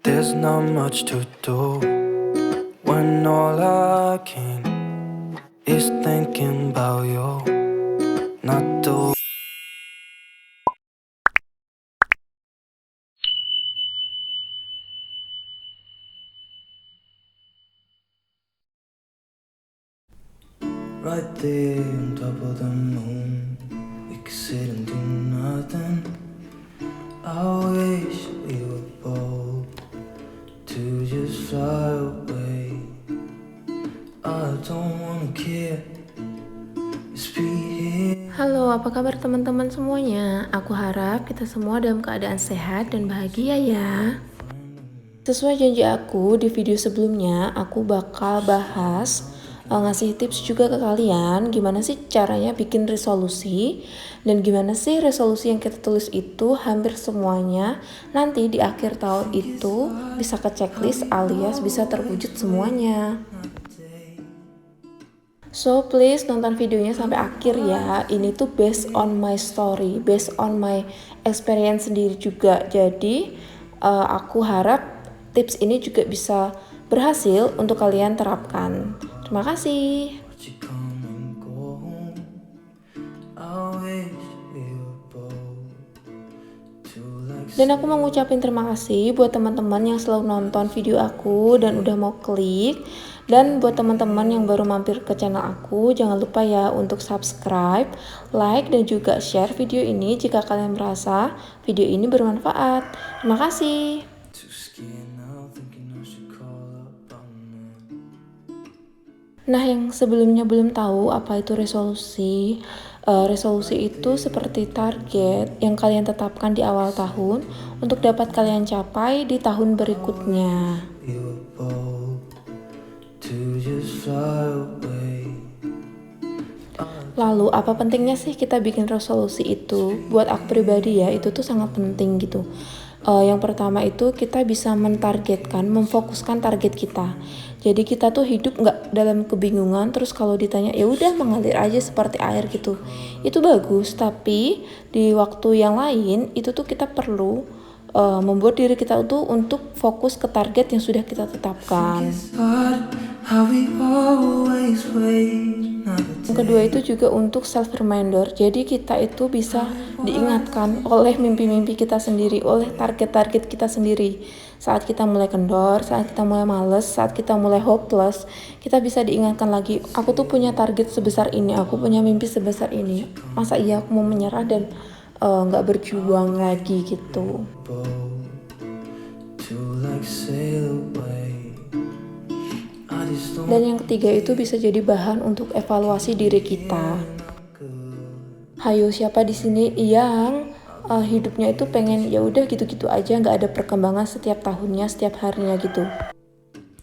There's not much to do when all I can is thinking about you. Not the right there on top of the moon, we could sit and do nothing. I wish we were bold to just fly away. I don't wanna care. Just be here. Halo, apa kabar teman-teman semuanya? Aku harap kita semua dalam keadaan sehat dan bahagia ya. Sesuai janji aku di video sebelumnya, aku bakal bahas ngasih tips juga ke kalian gimana sih caranya bikin resolusi dan gimana sih resolusi yang kita tulis itu hampir semuanya nanti di akhir tahun itu bisa ke checklist alias bisa terwujud semuanya. So please nonton videonya sampai akhir ya. Ini tuh based on my story, based on my experience sendiri juga. Jadi aku harap tips ini juga bisa berhasil untuk kalian terapkan. Terima kasih. But you come and go home. I wish we were bold to like. Dan aku mau ngucapin terima kasih buat teman-teman yang selalu nonton video aku dan udah mau klik. Dan buat teman-teman yang baru mampir ke channel aku, jangan lupa ya untuk subscribe, like, dan juga share video ini jika kalian merasa video ini bermanfaat. Terima kasih. Too scared now, thinking I should call up on man. Nah, yang sebelumnya belum tahu apa itu resolusi, resolusi itu seperti target yang kalian tetapkan di awal tahun untuk dapat kalian capai di tahun berikutnya. We were bold to just fly away. Lalu apa pentingnya sih kita bikin resolusi itu? Buat aku pribadi ya, itu tuh sangat penting gitu. Yang pertama itu kita bisa mentargetkan, memfokuskan target kita. Jadi kita tuh hidup nggak dalam kebingungan, terus kalau ditanya ya udah mengalir aja seperti air gitu. Itu bagus, tapi di waktu yang lain itu tuh kita perlu membuat diri kita tuh untuk fokus ke target yang sudah kita tetapkan. How we always wait another Yang kedua itu juga untuk self reminder. Jadi kita itu bisa diingatkan oleh mimpi-mimpi kita sendiri, oleh target-target kita sendiri. Saat kita mulai kendor, saat kita mulai males, saat kita mulai hopeless, kita bisa diingatkan lagi, aku tuh punya target sebesar ini, aku punya mimpi sebesar ini. Masa iya aku mau menyerah dan nggak berjuang lagi gitu. bold to like sail away. I just don't Dan yang ketiga itu bisa jadi bahan untuk evaluasi diri kita. Hayo, siapa di sini yang hidupnya itu pengen ya udah gitu-gitu aja, nggak ada perkembangan setiap tahunnya, setiap harinya gitu.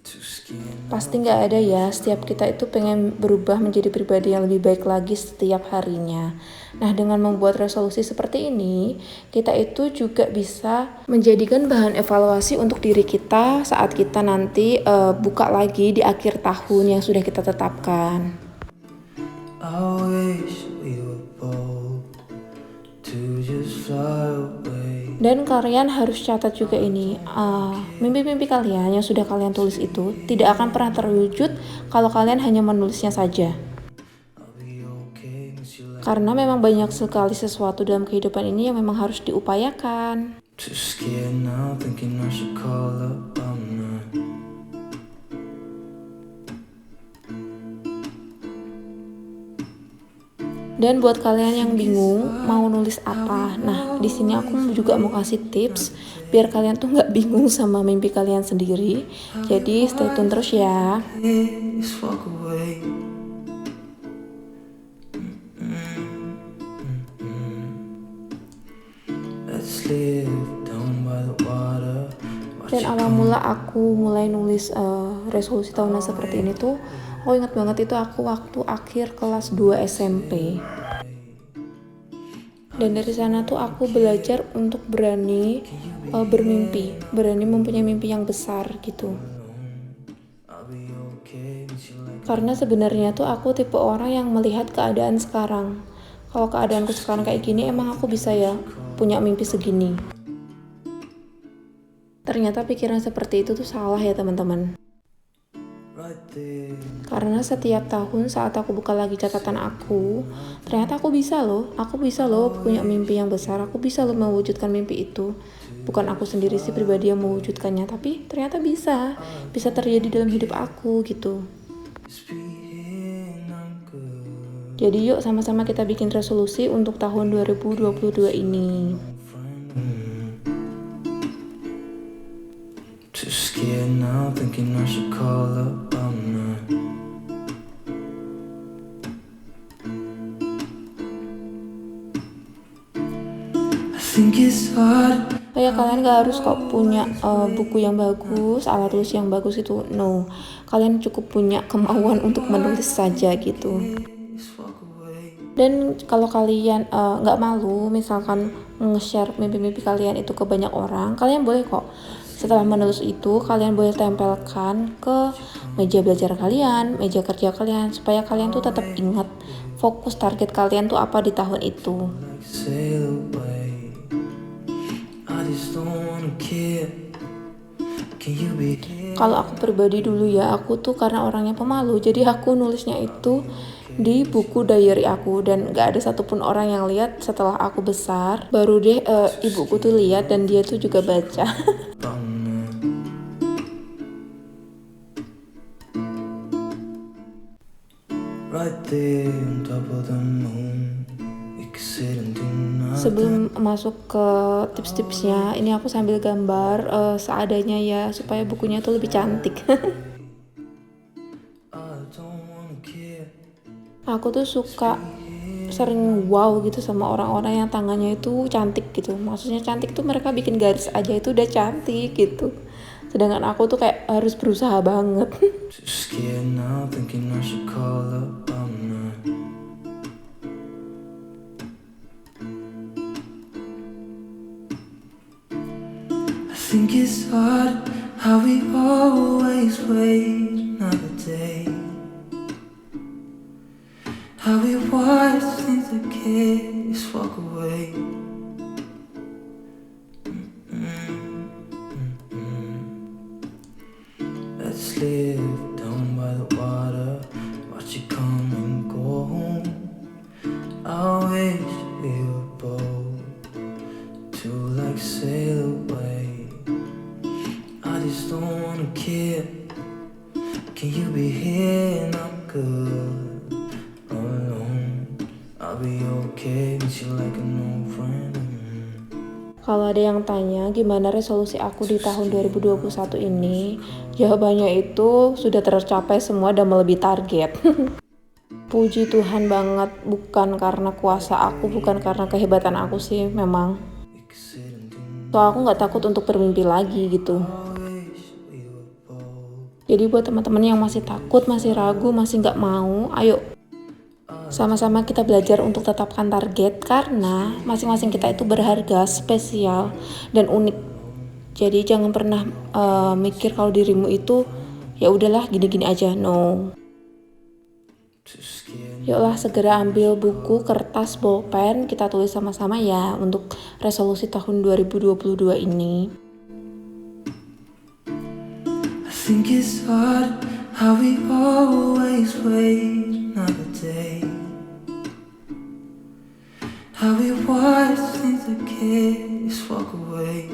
too scared. Pasti nggak ada ya, setiap kita itu pengen berubah menjadi pribadi yang lebih baik lagi setiap harinya. Nah, dengan membuat resolusi seperti ini, kita itu juga bisa menjadikan bahan evaluasi untuk diri kita saat kita nanti buka lagi di akhir tahun yang sudah kita tetapkan. I wish we were bold to just fly away. Dan kalian harus catat juga ini, mimpi-mimpi kalian yang sudah kalian tulis itu tidak akan pernah terwujud kalau kalian hanya menulisnya saja. I'll be okay, miss you like. Karena memang banyak sekali sesuatu dalam kehidupan ini yang memang harus diupayakan. Too scared now, thinking I should call up on man. Dan buat kalian yang bingung mau nulis apa, nah di sini aku juga mau kasih tips biar kalian tuh nggak bingung sama mimpi kalian sendiri. Jadi stay tune terus ya. Just walk away. Let's live down by the water. Dan awal mula aku mulai nulis resolusi tahunan seperti ini tuh, aku ingat banget itu aku waktu akhir kelas 2 SMP. Dan dari sana tuh aku belajar untuk berani bermimpi, berani mempunyai mimpi yang besar gitu. I'll be okay, miss you like. Karena sebenarnya tuh aku tipe orang yang melihat keadaan sekarang. Kalau keadaanku sekarang kayak gini, emang aku bisa ya punya mimpi segini. Ternyata pikiran seperti itu tuh salah ya teman-teman. right there. Karena setiap tahun saat aku buka lagi catatan aku, ternyata aku bisa loh punya mimpi yang besar, aku bisa loh mewujudkan mimpi itu. Bukan aku sendiri sih pribadi yang mewujudkannya, tapi ternyata bisa terjadi dalam hidup aku gitu. Just be here and I'm good. Jadi yuk sama-sama kita bikin resolusi untuk tahun 2022 ini. Too scared now, thinking I should call up all night. I think it's hard. Oh ya, kalian gak harus kok punya buku yang bagus, alat tulis yang bagus itu, no. Kalian cukup punya kemauan untuk menulis saja gitu. Just walk away. Dan kalau kalian nggak malu misalkan nge-share mimpi-mimpi kalian itu ke banyak orang, kalian boleh kok setelah menulis itu kalian boleh tempelkan ke meja belajar kalian, meja kerja kalian, supaya kalian tuh tetap ingat fokus target kalian tuh apa di tahun itu. Like sail away. I just don't wanna care. Can you be here? Kalau aku pribadi dulu ya, aku tuh karena orangnya pemalu, jadi aku nulisnya itu di buku diary aku, dan gak ada satupun orang yang lihat. Setelah aku besar, baru deh ibuku tuh lihat dan dia tuh juga baca. Right there on top of the moon, we could sit and do nothing. Sebelum masuk ke tips-tipsnya, ini aku sambil gambar seadanya ya, supaya bukunya tuh lebih cantik. I don't wanna care. Aku tuh suka sering wow gitu sama orang-orang yang tangannya itu cantik gitu. Maksudnya cantik tuh mereka bikin garis aja itu udah cantik gitu. Sedangkan aku tuh kayak harus berusaha banget. Too scared now, thinking I should call up all night. I think it's hard how we always wait another day. How we watch things that kids walk away. Let's live down by the water, watch it come and go home. I wish we were bold to like sail away. I just don't wanna care. Can you be here and I'm good alone? I'll be okay, miss you like an old friend. Kalau ada yang tanya gimana resolusi aku di tahun 2021 ini, jawabannya itu sudah tercapai semua dan melebihi target. Puji Tuhan banget, bukan karena kuasa aku, bukan karena kehebatan aku sih memang. We could sit and do So aku nggak takut untuk bermimpi lagi gitu. I wish we were bold. Jadi buat teman-teman yang masih takut, masih ragu, masih nggak mau, ayo sama-sama kita belajar untuk tetapkan target, karena masing-masing kita itu berharga, spesial, dan unik. Jadi jangan pernah mikir kalau dirimu itu ya udahlah gini-gini aja, no. Too scared. Yuklah segera ambil buku, kertas, bolpen, kita tulis sama-sama ya untuk resolusi tahun 2022 ini. I think it's hard how we always wait another day. How we watch things that kids walk away.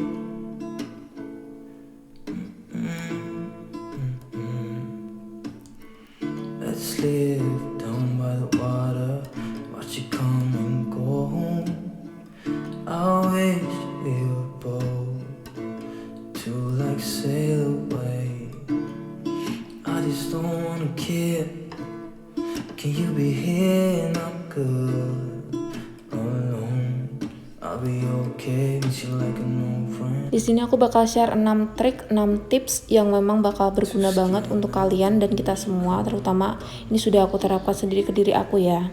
Let's live down by the water, watch it come and go home. I wish we were bold to like sail away. I just don't wanna care. Can you be here and I'm good alone? I'll be okay, miss you like an old friend. Di sini aku bakal share 6 trik, 6 tips yang memang bakal berguna banget untuk kalian dan kita semua, terutama ini sudah aku terapkan sendiri ke diri aku ya.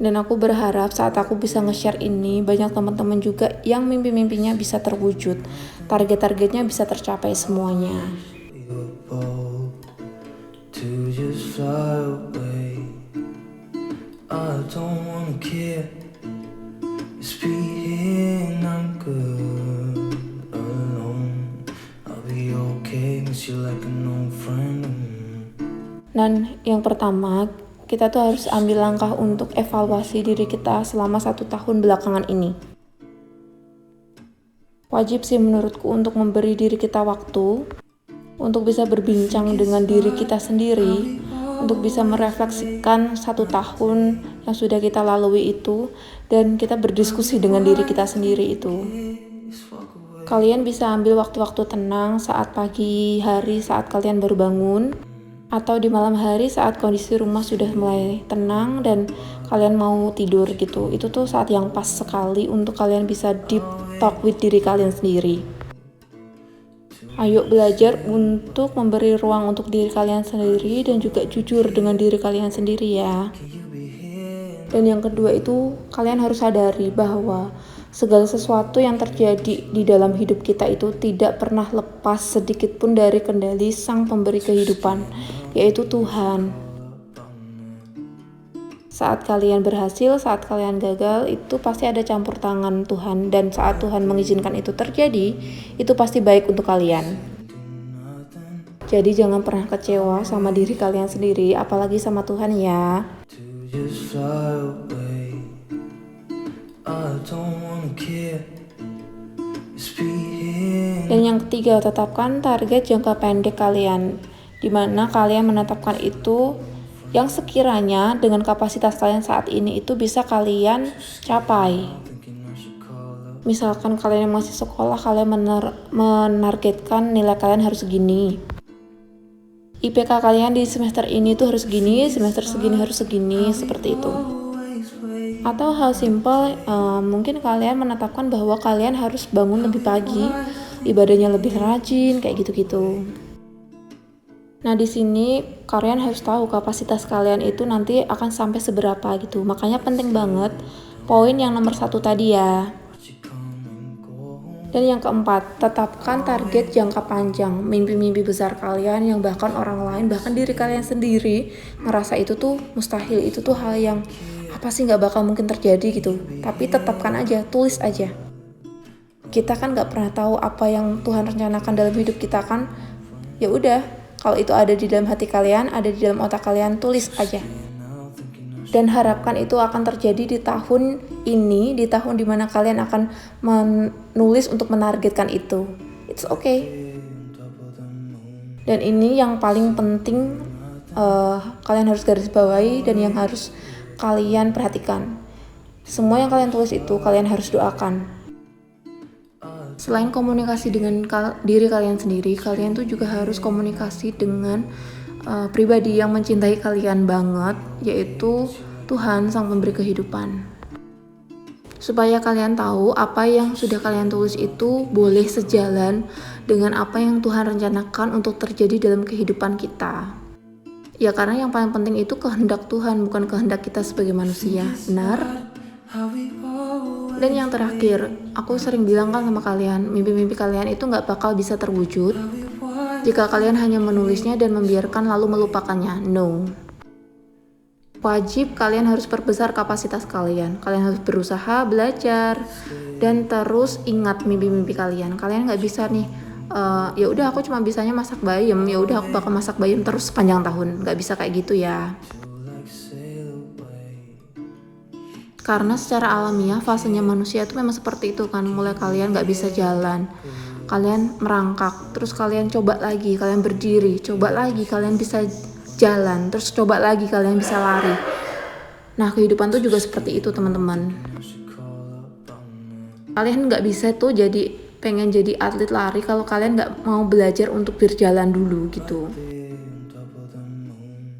Dan aku berharap saat aku bisa nge-share ini, banyak teman-teman juga yang mimpi-mimpinya bisa terwujud. Target-targetnya bisa tercapai semuanya. We were bold to just fly away. I don't wanna care. Just be here and I'm good Dan yang pertama, kita tuh harus ambil langkah untuk evaluasi diri kita selama 1 tahun belakangan ini. Wajib sih menurutku untuk memberi diri kita waktu, untuk bisa berbincang dengan diri kita sendiri, untuk bisa merefleksikan 1 tahun yang sudah kita lalui itu, dan kita berdiskusi dengan diri kita sendiri itu. Kalian bisa ambil waktu-waktu tenang saat pagi hari saat kalian baru bangun, atau di malam hari saat kondisi rumah sudah mulai tenang dan kalian mau tidur gitu. Itu tuh saat yang pas sekali untuk kalian bisa deep talk with diri kalian sendiri. Ayo belajar untuk memberi ruang untuk diri kalian sendiri dan juga jujur dengan diri kalian sendiri ya. Dan yang kedua itu, kalian harus sadari bahwa segala sesuatu yang terjadi di dalam hidup kita itu tidak pernah lepas sedikit pun dari kendali Sang Pemberi kehidupan, yaitu Tuhan. Saat kalian berhasil, saat kalian gagal, itu pasti ada campur tangan Tuhan. Dan saat Tuhan mengizinkan itu terjadi, itu pasti baik untuk kalian. Jadi jangan pernah kecewa sama diri kalian sendiri, apalagi sama Tuhan ya. Just fly away. I don't wanna care. It's being Dan yang ketiga, tetapkan target jangka pendek kalian, di mana kalian menetapkan itu yang sekiranya dengan kapasitas kalian saat ini itu bisa kalian capai. thinking I should call up. Misalkan kalian yang masih sekolah, kalian menargetkan nilai kalian harus segini. IPK kalian di semester ini tuh harus segini, semester segini harus segini, seperti itu. Always wait. Atau hal simpel, mungkin kalian menetapkan bahwa kalian harus bangun lebih pagi, ibadahnya lebih rajin, kayak gitu-gitu. Nah di sini kalian harus tahu kapasitas kalian itu nanti akan sampai seberapa gitu. Makanya penting banget poin yang nomor 1 tadi ya. Watch you come and go home. Dan yang keempat, tetapkan target jangka panjang, mimpi-mimpi besar kalian yang bahkan orang lain, bahkan diri kalian sendiri ngerasa itu tuh mustahil, itu tuh hal yang apa sih nggak bakal mungkin terjadi gitu. Tapi tetapkan aja, tulis aja. Kita kan nggak pernah tahu apa yang Tuhan rencanakan dalam hidup kita kan. Ya udah, kalau itu ada di dalam hati kalian, ada di dalam otak kalian, tulis aja. Dan harapkan itu akan terjadi di tahun ini, di tahun dimana kalian akan menulis untuk menargetkan itu. It's okay. On top of the moon. Dan ini yang paling penting kalian harus garis bawahi dan yang harus kalian perhatikan. Semua yang kalian tulis itu kalian harus doakan. Selain komunikasi dengan diri kalian sendiri, kalian tuh juga harus komunikasi dengan pribadi yang mencintai kalian banget, yaitu Tuhan Sang Pemberi Kehidupan. Supaya kalian tahu apa yang sudah kalian tulis itu boleh sejalan dengan apa yang Tuhan rencanakan untuk terjadi dalam kehidupan kita. Ya karena yang paling penting itu kehendak Tuhan, bukan kehendak kita sebagai manusia, benar? How we always Dan yang terakhir, aku sering bilang kan sama kalian, mimpi-mimpi kalian itu gak bakal bisa terwujud jika kalian hanya menulisnya dan membiarkan lalu melupakannya. No. Wajib kalian harus perbesar kapasitas kalian. Kalian harus berusaha, belajar, dan terus ingat mimpi-mimpi kalian. Kalian gak bisa nih, ya udah aku cuma bisanya masak bayam, ya udah aku bakal masak bayam terus sepanjang tahun. Gak bisa kayak gitu ya. like sail away. Karena secara alamiah fasenya manusia itu memang seperti itu kan. Mulai kalian gak bisa jalan, kalian merangkak, terus kalian coba lagi, kalian berdiri, coba lagi, kalian bisa jalan, terus coba lagi, kalian bisa lari. Nah kehidupan tuh juga seperti itu teman-teman. I should call up on the Kalian gak bisa tuh pengen jadi atlet lari kalau kalian gak mau belajar untuk berjalan dulu gitu. on top of the moon.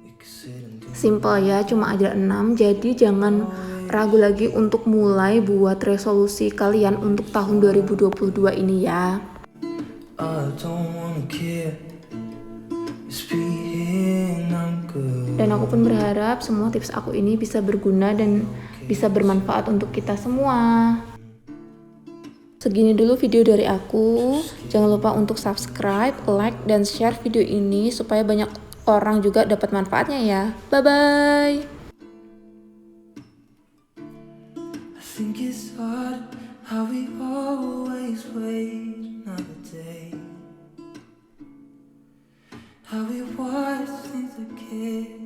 We could sit and do Simple ya, cuma ada 6, jadi jangan ragu lagi untuk mulai buat resolusi kalian untuk tahun 2022 ini ya. I don't wanna care. It's being I'm good. Dan aku pun berharap semua tips aku ini bisa berguna dan bisa bermanfaat untuk kita semua. Segini dulu video dari aku. Jangan lupa untuk subscribe, like, dan share video ini supaya banyak orang juga dapat manfaatnya ya. Bye-bye. I think it's odd how we always wait another day. How we watch things here.